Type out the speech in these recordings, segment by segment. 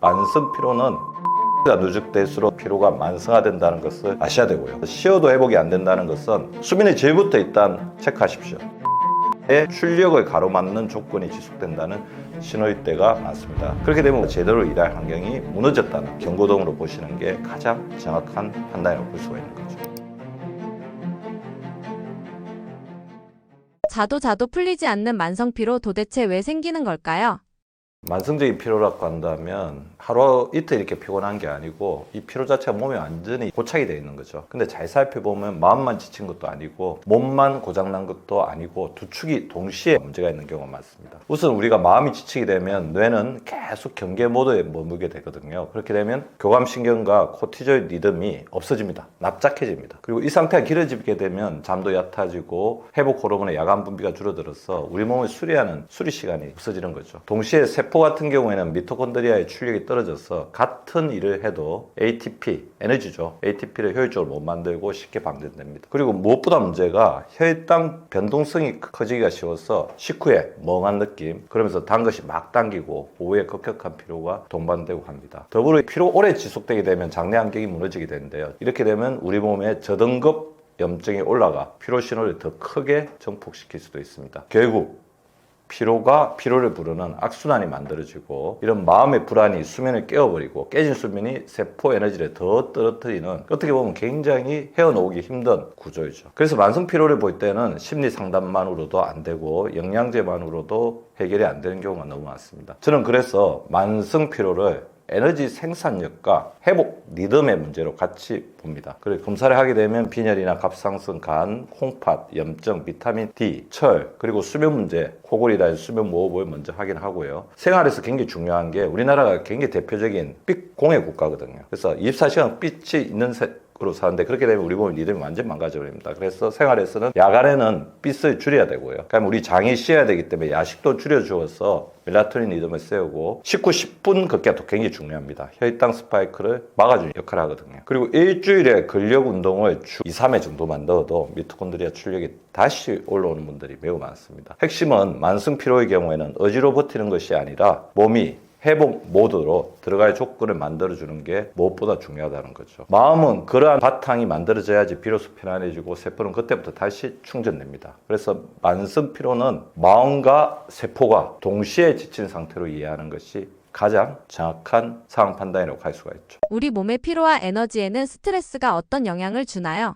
만성 피로는 가 누적될수록 피로가 만성화된다는 것을 아셔야 되고요. 쉬어도 회복이 안 된다는 것은 수면의 질부터 일단 체크하십시오. 내 출력을 가로막는 조건이 지속된다는 신호일 때가 많습니다. 그렇게 되면 제대로 일할 환경이 무너졌다는 경고등으로 보시는 게 가장 정확한 판단이라고 볼 수가 있는 거죠. 자도 풀리지 않는 만성피로 도대체 왜 생기는 걸까요? 만성적인 피로라고 한다면 하루 이틀 이렇게 피곤한 게 아니고 이 피로 자체가 몸에 완전히 고착이 되어 있는 거죠. 근데 잘 살펴보면 마음만 지친 것도 아니고 몸만 고장난 것도 아니고 두 축이 동시에 문제가 있는 경우가 많습니다. 우선 우리가 마음이 지치게 되면 뇌는 계속 경계 모드에 머물게 되거든요. 그렇게 되면 교감신경과 코티졸 리듬이 없어집니다. 납작해집니다. 그리고 이 상태가 길어지게 되면 잠도 얕아지고 회복 호르몬의 야간 분비가 줄어들어서 우리 몸을 수리하는 수리 시간이 없어지는 거죠. 동시에 세포 같은 경우에는 미토콘드리아의 출력이 떨어져서 같은 일을 해도 ATP, 에너지죠. ATP를 효율적으로 못 만들고 쉽게 방전됩니다. 그리고 무엇보다 문제가 혈당 변동성이 커지기가 쉬워서 식후에 멍한 느낌, 그러면서 단 것이 막 당기고 오후에 급격한 피로가 동반되고 합니다. 더불어 피로 오래 지속되게 되면 장내 환경이 무너지게 되는데요. 이렇게 되면 우리 몸에 저등급 염증이 올라가 피로 신호를 더 크게 증폭시킬 수도 있습니다. 결국 피로가 피로를 부르는 악순환이 만들어지고 이런 마음의 불안이 수면을 깨워버리고 깨진 수면이 세포 에너지를 더 떨어뜨리는 어떻게 보면 굉장히 헤어놓기 힘든 구조이죠. 그래서 만성 피로를 볼 때는 심리 상담만으로도 안 되고 영양제만으로도 해결이 안 되는 경우가 너무 많습니다. 저는 그래서 만성 피로를 에너지 생산력과 회복 리듬의 문제로 같이 봅니다. 그리고 검사를 하게 되면 빈혈이나 갑상선, 간, 콩팥, 염증, 비타민 D, 철, 그리고 수면 문제, 코골이다 수면 무호흡을 먼저 확인하고요. 생활에서 굉장히 중요한 게 우리나라가 굉장히 대표적인 빛 공해 국가거든요. 그래서 24시간 빛이 있는 으로 사는데 그렇게 되면 우리 몸의 리듬이 완전 망가져버립니다. 그래서 생활에서는 야간에는 빛을 줄여야 되고요. 그럼 우리 장이 쉬어야 되기 때문에 야식도 줄여주어서 멜라토닌 리듬을 세우고 식후 10분 걷기가 굉장히 중요합니다. 혈당 스파이크를 막아주는 역할을 하거든요. 그리고 일주일에 근력 운동을 주 2, 3회 정도만 넣어도 미토콘드리아 출력이 다시 올라오는 분들이 매우 많습니다. 핵심은 만성 피로의 경우에는 의지로 버티는 것이 아니라 몸이 회복 모드로 들어갈 조건을 만들어주는 게 무엇보다 중요하다는 거죠. 마음은 그러한 바탕이 만들어져야지 비로소 편안해지고 세포는 그때부터 다시 충전됩니다. 그래서 만성 피로는 마음과 세포가 동시에 지친 상태로 이해하는 것이 가장 정확한 상황 판단이라고 할 수가 있죠. 우리 몸의 피로와 에너지에는 스트레스가 어떤 영향을 주나요?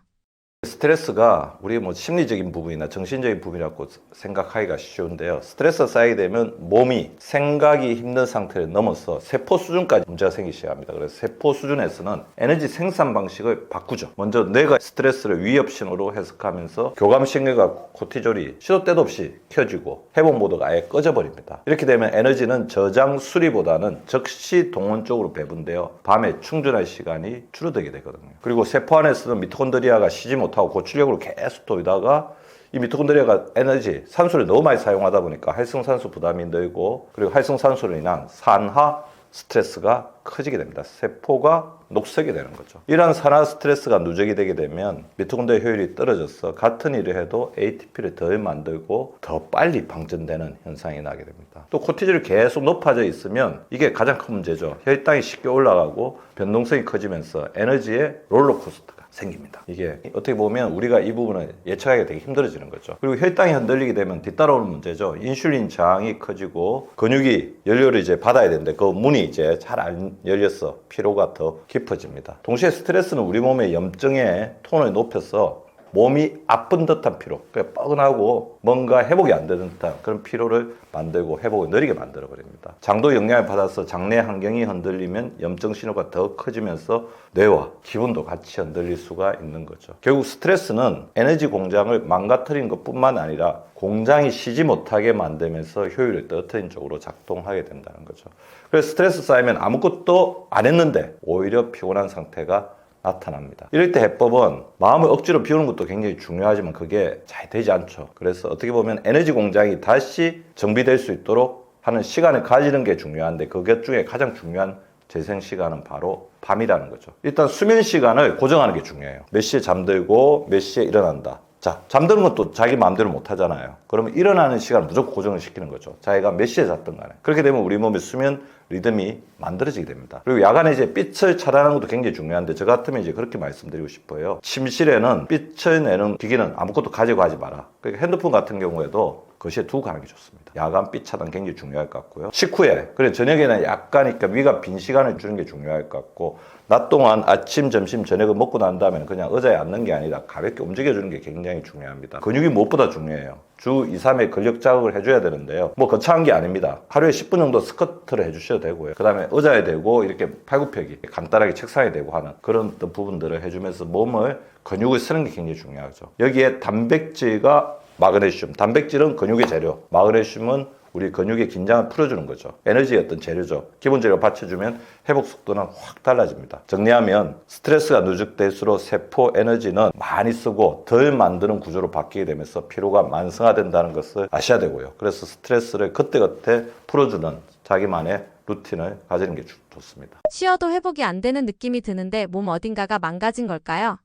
스트레스가 우리 심리적인 부분이나 정신적인 부분이라고 생각하기가 쉬운데요. 스트레스가 쌓이게 되면 몸이 생각이 힘든 상태를 넘어서 세포 수준까지 문제가 생기기 시작합니다. 그래서 세포 수준에서는 에너지 생산 방식을 바꾸죠. 먼저 뇌가 스트레스를 위협 신호로 해석하면서 교감신경과 코티졸이 시도 때도 없이 켜지고 회복 모드가 아예 꺼져버립니다. 이렇게 되면 에너지는 저장 수리보다는 즉시 동원 쪽으로 배분되어 밤에 충전할 시간이 줄어들게 되거든요. 그리고 세포 안에서는 미토콘드리아가 쉬지 못하고 고출력으로 계속 돌다가 이 미토콘드리아가 에너지, 산소를 너무 많이 사용하다 보니까 활성산소 부담이 늘고 그리고 활성산소로 인한 산화 스트레스가 커지게 됩니다. 세포가 녹슬게 되는 거죠. 이러한 산화 스트레스가 누적이 되게 되면 미토콘드리아 효율이 떨어져서 같은 일을 해도 ATP를 덜 만들고 더 빨리 방전되는 현상이 나게 됩니다. 또 코티졸이 계속 높아져 있으면 이게 가장 큰 문제죠. 혈당이 쉽게 올라가고 변동성이 커지면서 에너지의 롤러코스터가 생깁니다. 이게 어떻게 보면 우리가 이 부분을 예측하기가 되게 힘들어지는 거죠. 그리고 혈당이 흔들리게 되면 뒤따라오는 문제죠. 인슐린 저항이 커지고 근육이 연료를 이제 받아야 되는데 그 문이 이제 잘 안 열려서 피로가 더 깊어집니다. 동시에 스트레스는 우리 몸의 염증의 톤을 높여서 몸이 아픈 듯한 피로, 그러니까 뻐근하고 뭔가 회복이 안 되는 듯한 그런 피로를 만들고 회복을 느리게 만들어 버립니다. 장도 영향을 받아서 장내 환경이 흔들리면 염증 신호가 더 커지면서 뇌와 기분도 같이 흔들릴 수가 있는 거죠. 결국 스트레스는 에너지 공장을 망가뜨리는 것뿐만 아니라 공장이 쉬지 못하게 만들면서 효율을 떨어뜨리는 쪽으로 작동하게 된다는 거죠. 그래서 스트레스 쌓이면 아무것도 안 했는데 오히려 피곤한 상태가 나타납니다. 이럴 때 해법은 마음을 억지로 비우는 것도 굉장히 중요하지만 그게 잘 되지 않죠. 그래서 어떻게 보면 에너지 공장이 다시 정비될 수 있도록 하는 시간을 가지는 게 중요한데 그것 중에 가장 중요한 재생 시간은 바로 밤이라는 거죠. 일단 수면 시간을 고정하는 게 중요해요. 몇 시에 잠들고 몇 시에 일어난다. 자, 잠드는 것도 자기 마음대로 못 하잖아요. 그러면 일어나는 시간을 무조건 고정을 시키는 거죠. 자기가 몇 시에 잤든 간에. 그렇게 되면 우리 몸의 수면 리듬이 만들어지게 됩니다. 그리고 야간에 이제 빛을 차단하는 것도 굉장히 중요한데, 저 같으면 이제 그렇게 말씀드리고 싶어요. 침실에는 빛을 내는 기기는 아무것도 가지고 하지 마라. 그러니까 핸드폰 같은 경우에도 거실에 두고 가는 게 좋습니다. 야간 빛 차단 굉장히 중요할 것 같고요. 식후에, 그래 저녁에는 약간 위가 빈 시간을 주는 게 중요할 것 같고, 낮 동안 아침, 점심, 저녁을 먹고 난 다음에는 그냥 의자에 앉는 게 아니라 가볍게 움직여주는 게 굉장히 중요합니다. 근육이 무엇보다 중요해요. 주 2, 3회 근력 자극을 해줘야 되는데요. 뭐 거창한 게 아닙니다. 하루에 10분 정도 스쿼트를 해주셔도 되고요. 그 다음에 의자에 대고 이렇게 팔굽혀기 간단하게 책상에 대고 하는 그런 어떤 부분들을 해주면서 몸을 근육을 쓰는 게 굉장히 중요하죠. 여기에 단백질과 마그네슘, 단백질은 근육의 재료, 마그네슘은 우리 근육의 긴장을 풀어주는 거죠. 에너지의 어떤 재료죠. 기본 재료 받쳐주면 회복 속도는 확 달라집니다. 정리하면 스트레스가 누적될수록 세포 에너지는 많이 쓰고 덜 만드는 구조로 바뀌게 되면서 피로가 만성화된다는 것을 아셔야 되고요. 그래서 스트레스를 그때그때 풀어주는 자기만의 루틴을 가지는 게 좋습니다. 쉬어도 회복이 안 되는 느낌이 드는데 몸 어딘가가 망가진 걸까요?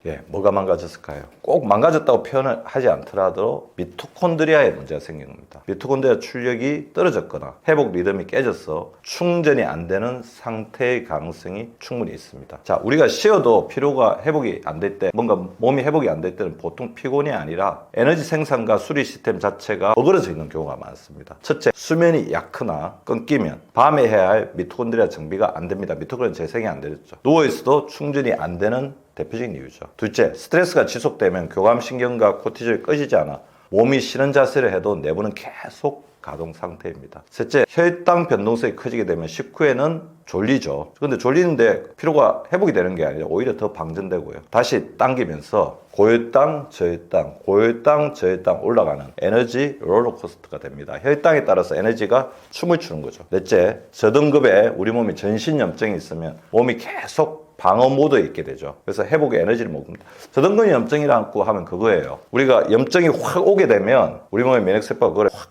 예, 뭐가 망가졌을까요? 꼭 망가졌다고 표현을 하지 않더라도 미토콘드리아에 문제가 생긴 겁니다. 미토콘드리아 출력이 떨어졌거나 회복 리듬이 깨져서 충전이 안 되는 상태의 가능성이 충분히 있습니다. 자, 우리가 쉬어도 피로가 회복이 안 될 때, 뭔가 몸이 회복이 안 될 때는 보통 피곤이 아니라 에너지 생산과 수리 시스템 자체가 어그러져 있는 경우가 많습니다. 첫째, 수면이 얕거나 끊기면 밤에 해야 할 미토콘드리아 정비가 안 됩니다. 미토콘드리아 재생이 안 되죠. 누워있어도 충전이 안 되는 대표적인 이유죠. 둘째, 스트레스가 지속되면 교감신경과 코티졸이 꺼지지 않아 몸이 쉬는 자세를 해도 내부는 계속 가동 상태입니다. 셋째, 혈당 변동성이 커지게 되면 식후에는 졸리죠. 근데 졸리는데 피로가 회복이 되는 게 아니라 오히려 더 방전되고요. 다시 당기면서 고혈당, 저혈당, 고혈당, 저혈당 올라가는 에너지 롤러코스터가 됩니다. 혈당에 따라서 에너지가 춤을 추는 거죠. 넷째, 저등급의 우리 몸에 전신염증이 있으면 몸이 계속 방어 모드에 있게 되죠. 그래서 회복의 에너지를 먹습니다. 저등급 염증이라고 하면 그거예요. 우리가 염증이 확 오게 되면 우리 몸의 면역세포가 그걸 확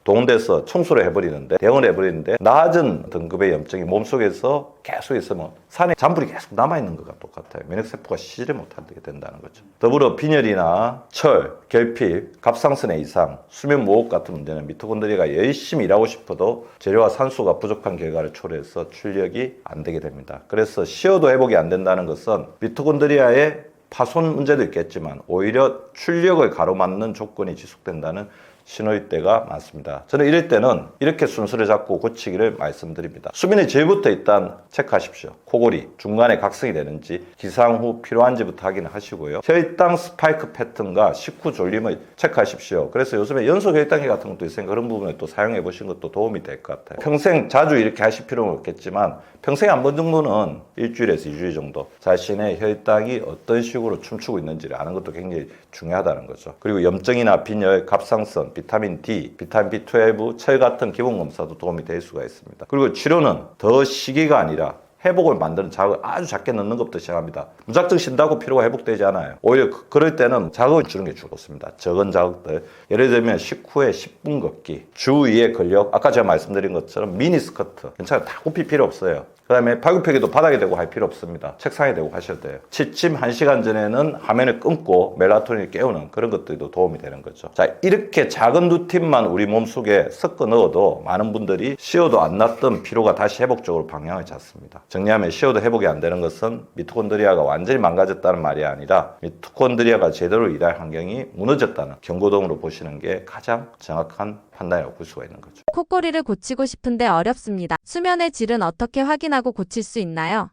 동원돼서 청소를 해버리는데, 대응을 해버리는데, 낮은 등급의 염증이 몸속에서 계속 있으면 산에 잔불이 계속 남아있는 것과 똑같아요. 면역세포가 쉬지를 못하게 된다는 거죠. 더불어 빈혈이나 철, 결핍, 갑상선의 이상, 수면 무호흡 같은 문제는 미토콘드리아가 열심히 일하고 싶어도 재료와 산소가 부족한 결과를 초래해서 출력이 안 되게 됩니다. 그래서 쉬어도 회복이 안 된다는 것은 미토콘드리아의 파손 문제도 있겠지만 오히려 출력을 가로막는 조건이 지속된다는 신호일 때가 많습니다. 저는 이럴 때는 이렇게 순서를 잡고 고치기를 말씀드립니다. 수면의 질부터 일단 체크하십시오. 코골이, 중간에 각성이 되는지, 기상 후 피로한지부터 확인을 하시고요. 혈당 스파이크 패턴과 식후 졸림을 체크하십시오. 그래서 요즘에 연속 혈당계 같은 것도 있으니까 그런 부분을 또 사용해 보신 것도 도움이 될 것 같아요. 평생 자주 이렇게 하실 필요는 없겠지만 평생에 한 번 정도는 일주일에서 2주일 정도 자신의 혈당이 어떤 식으로 춤추고 있는지를 아는 것도 굉장히 중요하다는 거죠. 그리고 염증이나 빈혈, 갑상선, 비타민 D, 비타민 B12, 철 같은 기본 검사도 도움이 될 수가 있습니다. 그리고 치료는 더 시기가 아니라 회복을 만드는 자극을 아주 작게 넣는 것부터 시작합니다. 무작정 쉰다고 피로가 회복되지 않아요. 오히려 그럴 때는 자극을 주는 게 좋습니다. 적은 자극들. 예를 들면 식후에 10분 걷기, 주 2회 근력, 아까 제가 말씀드린 것처럼 미니 스쿼트. 괜찮아요. 다 굽힐 필요 없어요. 그 다음에 팔굽혀기도 바닥에 대고 할 필요 없습니다. 책상에 대고 하셔도 돼요. 취침 1시간 전에는 화면을 끊고 멜라토닌을 깨우는 그런 것들도 도움이 되는 거죠. 자, 이렇게 작은 루틴만 우리 몸속에 섞어 넣어도 많은 분들이 쉬어도 안 났던 피로가 다시 회복적으로 방향을 잡습니다. 정리하면 쉬어도 회복이 안 되는 것은 미토콘드리아가 완전히 망가졌다는 말이 아니라 미토콘드리아가 제대로 일할 환경이 무너졌다는 경고등으로 보시는 게 가장 정확한 판단이라고 볼 수가 있는 거죠. 코골이를 고치고 싶은데 어렵습니다. 수면의 질은 어떻게 확인하고 고칠 수 있나요?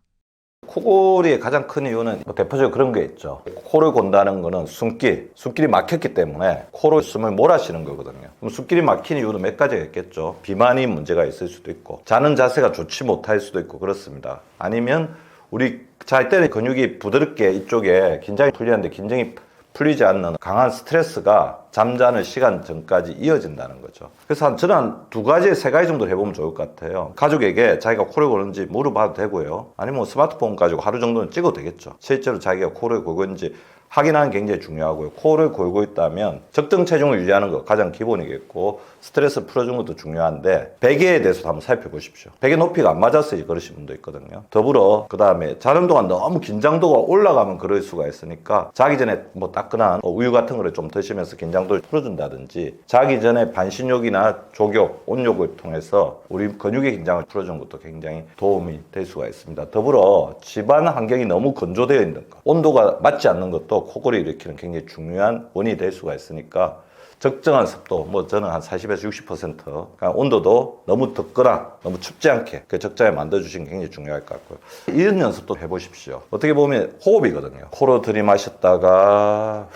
코골이의 가장 큰 이유는 대표적으로 그런 게 있죠. 코를 곤다는 거는 숨길이 막혔기 때문에 코로 숨을 몰아쉬는 거거든요. 그럼 숨길이 막힌 이유는 몇 가지가 있겠죠. 비만이 문제가 있을 수도 있고, 자는 자세가 좋지 못할 수도 있고 그렇습니다. 아니면 우리 잘 때는 근육이 부드럽게 이쪽에 긴장이 풀리는데 긴장이 풀리지 않는 강한 스트레스가 잠자는 시간 전까지 이어진다는 거죠. 그래서 저는 한 2가지, 3가지 정도 해보면 좋을 것 같아요. 가족에게 자기가 코를 고는지 물어봐도 되고요. 아니면 뭐 스마트폰 가지고 하루 정도는 찍어도 되겠죠. 실제로 자기가 코를 골고 있는지 확인하는 게 굉장히 중요하고요. 코를 골고 있다면 적정 체중을 유지하는 거 가장 기본이겠고, 스트레스 풀어주는 것도 중요한데 베개에 대해서 한번 살펴보십시오. 베개 높이가 안 맞아서 그러신 분도 있거든요. 더불어 그 다음에 자는 동안 너무 긴장도가 올라가면 그럴 수가 있으니까 자기 전에 뭐 따끈한 우유 같은 거를 좀 드시면서 긴장도를 풀어준다든지, 자기 전에 반신욕이나 족욕, 온욕을 통해서 우리 근육의 긴장을 풀어주는 것도 굉장히 도움이 될 수가 있습니다. 더불어 집안 환경이 너무 건조되어 있는 것, 온도가 맞지 않는 것도 코골이 일으키는 굉장히 중요한 원인이 될 수가 있으니까 적정한 습도, 뭐 저는 한 40에서 60%, 그러니까 온도도 너무 덥거나 너무 춥지 않게 그 적정에 만들어주시는 게 굉장히 중요할 것 같고요. 이런 연습도 해보십시오. 어떻게 보면 호흡이거든요. 코로 들이마셨다가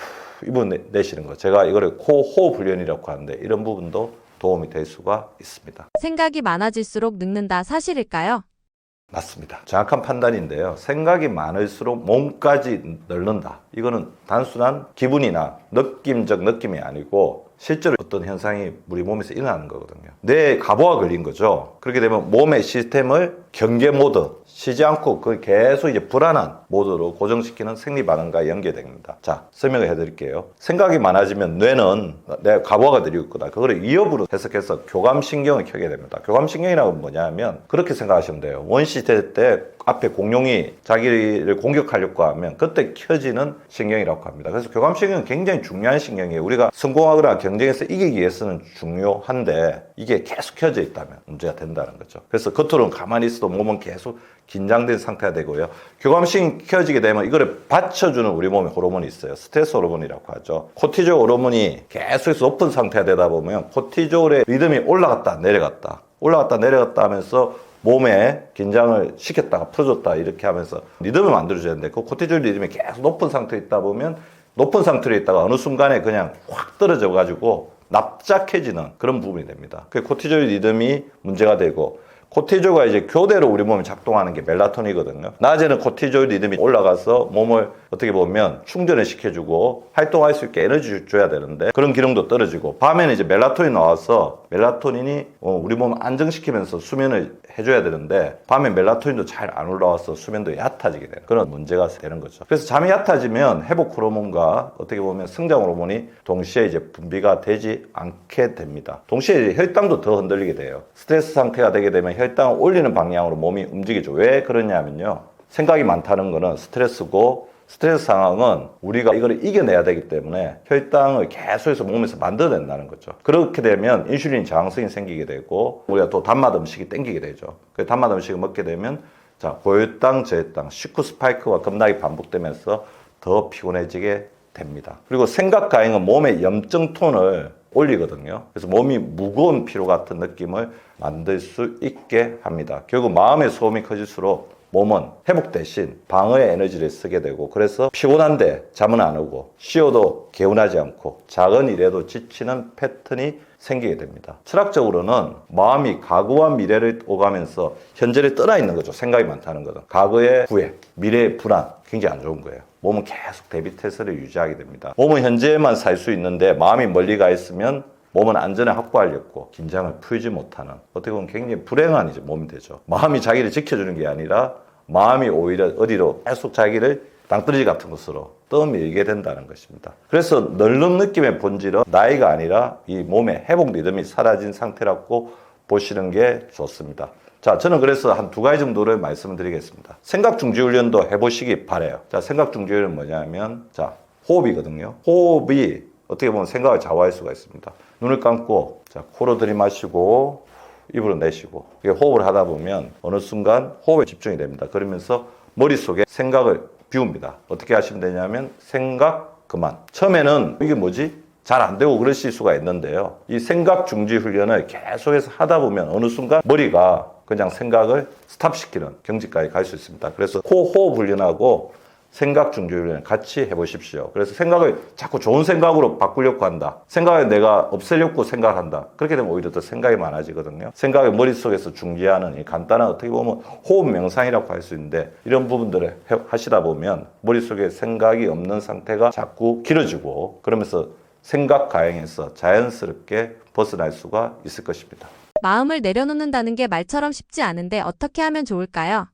입으로 내쉬는 거, 제가 이거를 코 호흡 훈련이라고 하는데 이런 부분도 도움이 될 수가 있습니다. 생각이 많아질수록 늙는다. 사실일까요? 맞습니다. 정확한 판단인데요. 생각이 많을수록 몸까지 늙는다. 이거는 단순한 기분이나 느낌적 느낌이 아니고 실제로 어떤 현상이 우리 몸에서 일어나는 거거든요. 뇌에 과부하가 걸린 거죠. 그렇게 되면 몸의 시스템을 경계 모드, 쉬지 않고 그 계속 이제 불안한 모드로 고정시키는 생리 반응과 연계됩니다. 자, 설명을 해드릴게요. 생각이 많아지면 뇌는 내가 과부하가 들이고 있구나, 그거를 위협으로 해석해서 교감신경을 켜게 됩니다. 교감신경이라고 뭐냐면 그렇게 생각하시면 돼요. 원시시대 때 앞에 공룡이 자기를 공격하려고 하면 그때 켜지는 신경이라고 합니다. 그래서 교감신경은 굉장히 중요한 신경이에요. 우리가 성공하거나 경쟁에서 이기기 위해서는 중요한데 이게 계속 켜져 있다면 문제가 된다는 거죠. 그래서 겉으로는 가만히 있어도 몸은 계속 긴장된 상태가 되고요. 교감신경이 켜지게 되면 이거를 받쳐주는 우리 몸에 호르몬이 있어요. 스트레스 호르몬이라고 하죠. 코티졸 호르몬이 계속해서 높은 상태가 되다 보면 코티졸의 리듬이 올라갔다 내려갔다 올라갔다 내려갔다 하면서 몸에 긴장을 시켰다가 풀어줬다 이렇게 하면서 리듬을 만들어줘야 되는데, 그 코티졸 리듬이 계속 높은 상태에 있다 보면 높은 상태로 있다가 어느 순간에 그냥 확 떨어져 가지고 납작해지는 그런 부분이 됩니다. 그 코티졸 리듬이 문제가 되고, 코티졸과 이제 교대로 우리 몸이 작동하는 게 멜라토닌이거든요. 낮에는 코티졸 리듬이 올라가서 몸을 어떻게 보면 충전을 시켜주고 활동할 수 있게 에너지 줘야 되는데 그런 기능도 떨어지고, 밤에는 이제 멜라토닌이 나와서 멜라토닌이 우리 몸을 안정시키면서 수면을 해줘야 되는데 밤에 멜라토닌도 잘 안 올라와서 수면도 얕아지게 되는 그런 문제가 되는 거죠. 그래서 잠이 얕아지면 회복 호르몬과 어떻게 보면 성장 호르몬이 동시에 이제 분비가 되지 않게 됩니다. 동시에 이제 혈당도 더 흔들리게 돼요. 스트레스 상태가 되게 되면 혈당을 올리는 방향으로 몸이 움직이죠. 왜 그러냐면요, 생각이 많다는 거는 스트레스고, 스트레스 상황은 우리가 이걸 이겨내야 되기 때문에 혈당을 계속해서 몸에서 만들어낸다는 거죠. 그렇게 되면 인슐린 저항성이 생기게 되고 우리가 또 단맛 음식이 땡기게 되죠. 그 단맛 음식을 먹게 되면 자, 고혈당, 저혈당, 식후 스파이크가 급락이 반복되면서 더 피곤해지게 됩니다. 그리고 생각 과잉은 몸의 염증 톤을 올리거든요. 그래서 몸이 무거운 피로 같은 느낌을 만들 수 있게 합니다. 결국 마음의 소음이 커질수록 몸은 회복 대신 방어의 에너지를 쓰게 되고, 그래서 피곤한데 잠은 안 오고 쉬어도 개운하지 않고 작은 일에도 지치는 패턴이 생기게 됩니다. 철학적으로는 마음이 과거와 미래를 오가면서 현재를 떠나 있는 거죠. 생각이 많다는 것은 과거의 후회, 미래의 불안, 굉장히 안 좋은 거예요. 몸은 계속 대비태세를 유지하게 됩니다. 몸은 현재에만 살 수 있는데 마음이 멀리 가 있으면 몸은 안전을 확보하려고 긴장을 풀지 못하는, 어떻게 보면 굉장히 불행한 이제 몸이 되죠. 마음이 자기를 지켜주는 게 아니라 마음이 오히려 어디로 계속 자기를 땅떨어지 같은 곳으로 떠밀게 된다는 것입니다. 그래서 늙는 느낌의 본질은 나이가 아니라 이 몸의 회복 리듬이 사라진 상태라고 보시는 게 좋습니다. 자, 저는 그래서 한 2가지 정도를 말씀을 드리겠습니다. 생각 중지 훈련도 해보시기 바라요. 자, 생각 중지 훈련은 뭐냐면, 자, 호흡이거든요. 호흡이 어떻게 보면 생각을 좌우할 수가 있습니다. 눈을 감고, 자, 코로 들이마시고, 입으로 내쉬고, 호흡을 하다 보면 어느 순간 호흡에 집중이 됩니다. 그러면서 머릿속에 생각을 비웁니다. 어떻게 하시면 되냐면, 생각 그만. 처음에는 이게 뭐지? 잘 안 되고 그러실 수가 있는데요. 이 생각 중지 훈련을 계속해서 하다 보면 어느 순간 머리가 그냥 생각을 스탑시키는 경지까지 갈 수 있습니다. 그래서 코 호흡 훈련하고 생각 중지 훈련을 같이 해보십시오. 그래서 생각을 자꾸 좋은 생각으로 바꾸려고 한다. 생각을 내가 없애려고 생각한다. 그렇게 되면 오히려 더 생각이 많아지거든요. 생각을 머릿속에서 중지하는 이 간단한 어떻게 보면 호흡 명상이라고 할 수 있는데, 이런 부분들을 하시다 보면 머릿속에 생각이 없는 상태가 자꾸 길어지고, 그러면서 생각 가행에서 자연스럽게 벗어날 수가 있을 것입니다. 마음을 내려놓는다는 게 말처럼 쉽지 않은데 어떻게 하면 좋을까요?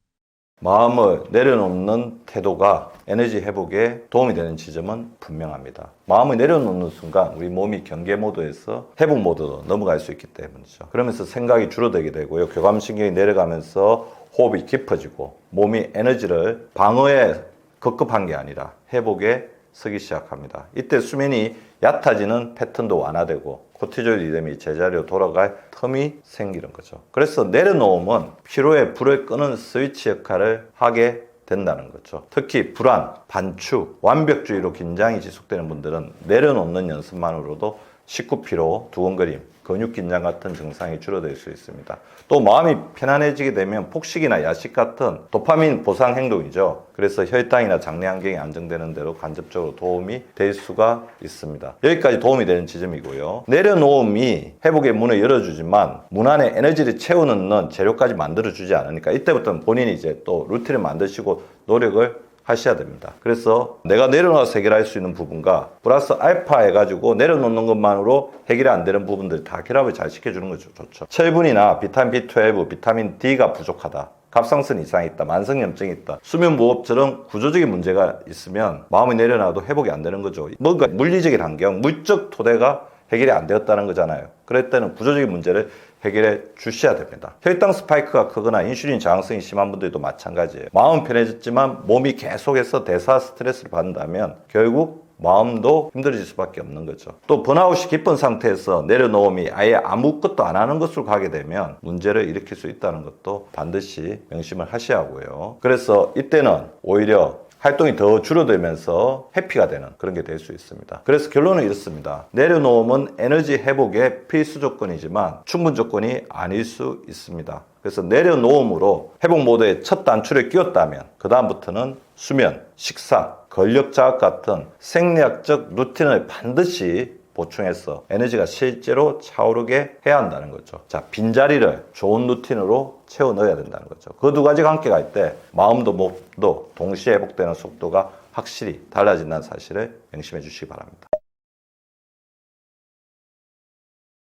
마음을 내려놓는 태도가 에너지 회복에 도움이 되는 지점은 분명합니다. 마음을 내려놓는 순간 우리 몸이 경계 모드에서 회복 모드로 넘어갈 수 있기 때문이죠. 그러면서 생각이 줄어들게 되고요. 교감신경이 내려가면서 호흡이 깊어지고 몸이 에너지를 방어에 급급한 게 아니라 회복에 서기 시작합니다. 이때 수면이 얕아지는 패턴도 완화되고 코티졸 리듬이 제자리로 돌아갈 틈이 생기는 거죠. 그래서 내려놓음은 피로의 불을 끄는 스위치 역할을 하게 된다는 거죠. 특히 불안, 반축, 완벽주의로 긴장이 지속되는 분들은 내려놓는 연습만으로도 식구피로, 두근거림, 근육 긴장 같은 증상이 줄어들 수 있습니다. 또 마음이 편안해지게 되면 폭식이나 야식 같은 도파민 보상 행동이죠. 그래서 혈당이나 장내 환경이 안정되는 대로 간접적으로 도움이 될 수가 있습니다. 여기까지 도움이 되는 지점이고요. 내려놓음이 회복의 문을 열어주지만 문 안에 에너지를 채우는 재료까지 만들어주지 않으니까 이때부터는 본인이 이제 또 루틴을 만드시고 노력을 하셔야 됩니다. 그래서 내가 내려놓아서 해결할 수 있는 부분과 플러스 알파 해가지고 내려놓는 것만으로 해결이 안 되는 부분들 다 결합을 잘 시켜주는 것이 좋죠. 철분이나 비타민 B12, 비타민 D가 부족하다, 갑상선 이상이 있다, 만성염증이 있다, 수면무호흡처럼 구조적인 문제가 있으면 마음이 내려놔도 회복이 안 되는 거죠. 뭔가 물리적인 환경, 물적 토대가 해결이 안 되었다는 거잖아요. 그럴 때는 구조적인 문제를 해결해 주셔야 됩니다. 혈당 스파이크가 크거나 인슐린 저항성이 심한 분들도 마찬가지예요. 마음은 편해졌지만 몸이 계속해서 대사 스트레스를 받는다면 결국 마음도 힘들어질 수밖에 없는 거죠. 또 번아웃이 깊은 상태에서 내려놓음이 아예 아무것도 안 하는 것으로 가게 되면 문제를 일으킬 수 있다는 것도 반드시 명심을 하셔야 하고요. 그래서 이때는 오히려 활동이 더 줄어들면서 회피가 되는 그런 게 될 수 있습니다. 그래서 결론은 이렇습니다. 내려놓음은 에너지 회복의 필수 조건이지만 충분 조건이 아닐 수 있습니다. 그래서 내려놓음으로 회복 모드에 첫 단추를 끼웠다면 그 다음부터는 수면, 식사, 근력 자극 같은 생리학적 루틴을 반드시 보충해서 에너지가 실제로 차오르게 해야 한다는 거죠. 자, 빈자리를 좋은 루틴으로 채워 넣어야 된다는 거죠. 그 두 가지가 함께 갈 때 마음도 몸도 동시에 회복되는 속도가 확실히 달라진다는 사실을 명심해 주시기 바랍니다.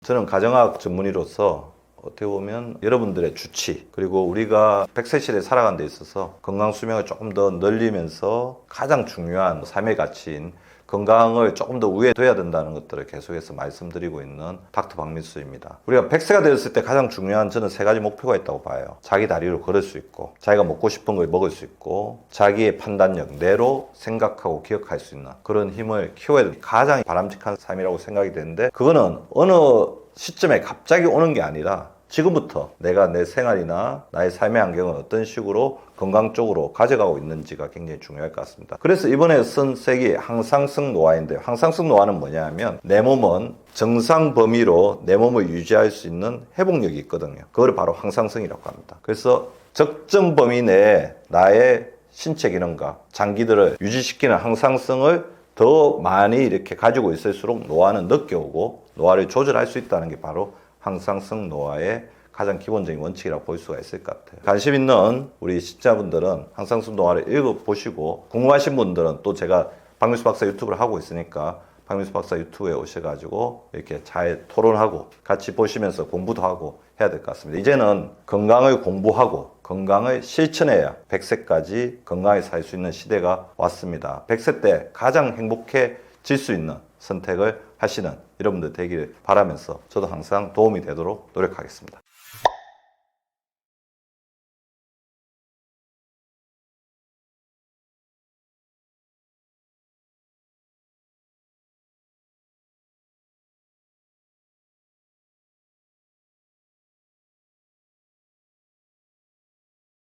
저는 가정학 전문의로서 어떻게 보면 여러분들의 주치 그리고 우리가 100세 시대에 살아가는 데 있어서 건강 수명을 조금 더 늘리면서 가장 중요한 삶의 가치인 건강을 조금 더 우위에 둬야 된다는 것들을 계속해서 말씀드리고 있는 닥터 박민수입니다. 우리가 100세가 되었을 때 가장 중요한 저는 세 가지 목표가 있다고 봐요. 자기 다리로 걸을 수 있고, 자기가 먹고 싶은 걸 먹을 수 있고, 자기의 판단력, 뇌로 생각하고 기억할 수 있는 그런 힘을 키워야 되는 가장 바람직한 삶이라고 생각이 되는데, 그거는 어느 시점에 갑자기 오는 게 아니라 지금부터 내가 내 생활이나 나의 삶의 환경을 어떤 식으로 건강 쪽으로 가져가고 있는지가 굉장히 중요할 것 같습니다. 그래서 이번에 쓴 책이 항상성 노화인데요. 항상성 노화는 뭐냐 하면 내 몸은 정상 범위로 내 몸을 유지할 수 있는 회복력이 있거든요. 그걸 바로 항상성이라고 합니다. 그래서 적정 범위 내에 나의 신체 기능과 장기들을 유지시키는 항상성을 더 많이 이렇게 가지고 있을수록 노화는 늦게 오고 노화를 조절할 수 있다는 게 바로 항상성 노화의 가장 기본적인 원칙이라고 볼 수가 있을 것 같아요. 관심 있는 우리 시청자분들은 항상성 노화를 읽어보시고 궁금하신 분들은 또 제가 박민수 박사 유튜브를 하고 있으니까 박민수 박사 유튜브에 오셔가지고 이렇게 잘 토론하고 같이 보시면서 공부도 하고 해야 될 것 같습니다. 이제는 건강을 공부하고 건강을 실천해야 100세까지 건강하게 살 수 있는 시대가 왔습니다. 100세 때 가장 행복해질 수 있는 선택을 하시는 여러분들 되기를 바라면서 저도 항상 도움이 되도록 노력하겠습니다.